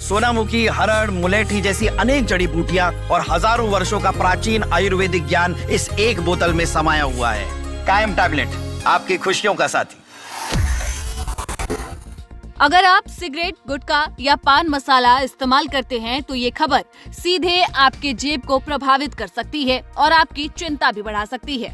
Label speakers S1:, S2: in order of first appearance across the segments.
S1: सोनामुखी, हरड़, मुलेठी जैसी अनेक जड़ी बूटियां और हजारों वर्षों का प्राचीन आयुर्वेदिक ज्ञान इस एक बोतल में समाया हुआ है। कायम टैबलेट, आपकी खुशियों का साथी।
S2: अगर आप सिगरेट, गुटखा या पान मसाला इस्तेमाल करते हैं तो ये खबर सीधे आपके जेब को प्रभावित कर सकती है और आपकी चिंता भी बढ़ा सकती है।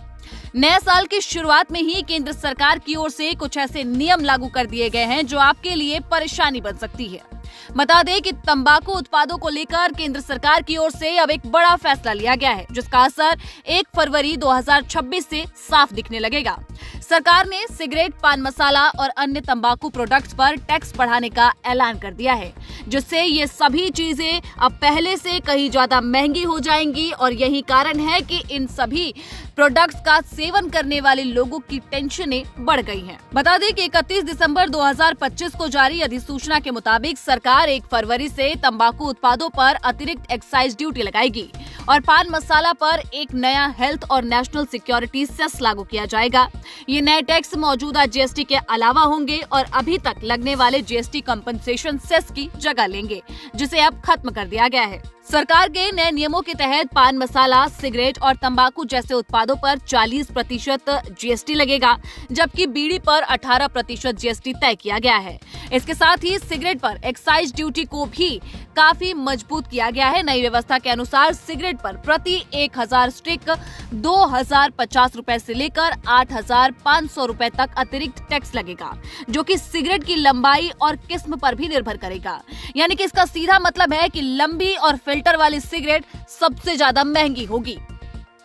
S2: नए साल की शुरुआत में ही केंद्र सरकार की ओर से कुछ ऐसे नियम लागू कर दिए गए हैं जो आपके लिए परेशानी बन सकती है। बता दें कि तंबाकू उत्पादों को लेकर केंद्र सरकार की ओर से अब एक बड़ा फैसला लिया गया है, जिसका असर 1 फरवरी 2026 से साफ दिखने लगेगा। सरकार ने सिगरेट, पान मसाला और अन्य तंबाकू प्रोडक्ट्स पर टैक्स बढ़ाने का ऐलान कर दिया है, जिससे ये सभी चीजें अब पहले से कहीं ज्यादा महंगी हो जाएंगी और यही कारण है कि इन सभी प्रोडक्ट्स का सेवन करने वाले लोगों की टेंशनें बढ़ गई हैं। बता दें कि 31 दिसंबर 2025 को जारी अधिसूचना के मुताबिक सरकार 1 फरवरी से तंबाकू उत्पादों पर अतिरिक्त एक्साइज ड्यूटी लगाएगी और पान मसाला पर एक नया हेल्थ और नेशनल सिक्योरिटी सेस लागू किया जाएगा। ये नए टैक्स मौजूदा जीएसटी के अलावा होंगे और अभी तक लगने वाले जीएसटी कंपनसेशन सेस की जगह लेंगे, जिसे अब खत्म कर दिया गया है। सरकार के नए नियमों के तहत पान मसाला, सिगरेट और तंबाकू जैसे उत्पादों पर 40% जीएसटी लगेगा, जबकि बीड़ी पर 18% जीएसटी तय किया गया है। इसके साथ ही सिगरेट पर एक्साइज ड्यूटी को भी काफी मजबूत किया गया है। नई व्यवस्था के अनुसार सिगरेट पर प्रति 1000 स्टिक 2050 रुपए से लेकर 8500 रुपए तक अतिरिक्त टैक्स लगेगा, जो कि सिगरेट की लंबाई और किस्म पर भी निर्भर करेगा। यानी कि इसका सीधा मतलब है कि लंबी और फिल्टर वाली सिगरेट सबसे ज्यादा महंगी होगी।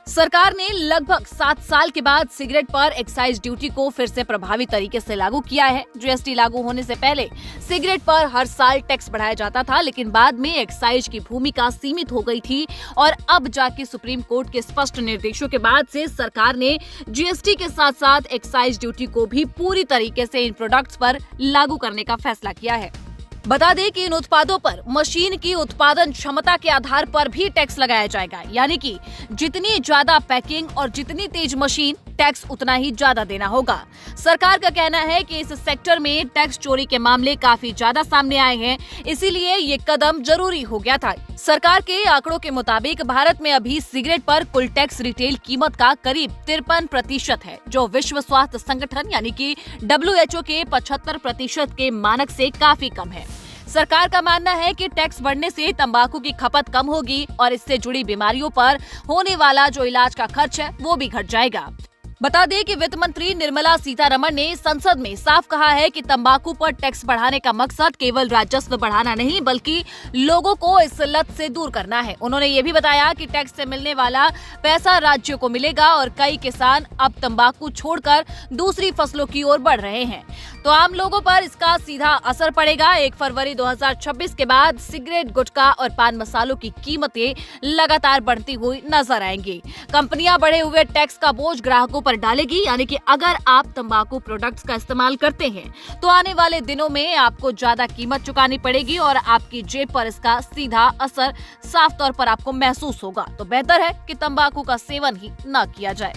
S2: सरकार ने लगभग 7 साल के बाद सिगरेट पर एक्साइज ड्यूटी को फिर से प्रभावी तरीके से लागू किया है। जीएसटी लागू होने से पहले सिगरेट पर हर साल टैक्स बढ़ाया जाता था, लेकिन बाद में एक्साइज की भूमिका सीमित हो गई थी और अब जाके सुप्रीम कोर्ट के स्पष्ट निर्देशों के बाद से सरकार ने जीएसटी के साथ साथ एक्साइज ड्यूटी को भी पूरी तरीके से इन प्रोडक्ट्स पर लागू करने का फैसला किया है। बता दें कि इन उत्पादों पर मशीन की उत्पादन क्षमता के आधार पर भी टैक्स लगाया जाएगा, यानी कि जितनी ज्यादा पैकिंग और जितनी तेज मशीन, टैक्स उतना ही ज्यादा देना होगा। सरकार का कहना है कि इस सेक्टर में टैक्स चोरी के मामले काफी ज्यादा सामने आए हैं, इसीलिए ये कदम जरूरी हो गया था। सरकार के आंकड़ों के मुताबिक भारत में अभी सिगरेट पर कुल टैक्स रिटेल कीमत का करीब 53% है, जो विश्व स्वास्थ्य संगठन यानी कि WHO के 75% के मानक से काफी कम है। सरकार का मानना है कि टैक्स बढ़ने से तंबाकू की खपत कम होगी और इससे जुड़ी बीमारियों पर होने वाला जो इलाज का खर्च है वो भी घट जाएगा। बता दें कि वित्त मंत्री निर्मला सीतारमण ने संसद में साफ कहा है कि तंबाकू पर टैक्स बढ़ाने का मकसद केवल राजस्व बढ़ाना नहीं, बल्कि लोगों को इस लत से दूर करना है। उन्होंने ये भी बताया कि टैक्स से मिलने वाला पैसा राज्यों को मिलेगा और कई किसान अब तंबाकू छोड़कर दूसरी फसलों की ओर बढ़ रहे हैं, तो आम लोगों पर इसका सीधा असर पड़ेगा। 1 फरवरी 2026 के बाद सिगरेट, गुटखा और पान मसालों की कीमतें लगातार बढ़ती हुई नजर आएंगी। कंपनियां बढ़े हुए टैक्स का बोझ ग्राहकों पर डालेगी, यानी कि अगर आप तंबाकू प्रोडक्ट्स का इस्तेमाल करते हैं तो आने वाले दिनों में आपको ज्यादा कीमत चुकानी पड़ेगी और आपकी जेब पर इसका सीधा असर साफ तौर पर आपको महसूस होगा। तो बेहतर है कि तंबाकू का सेवन ही न किया जाए।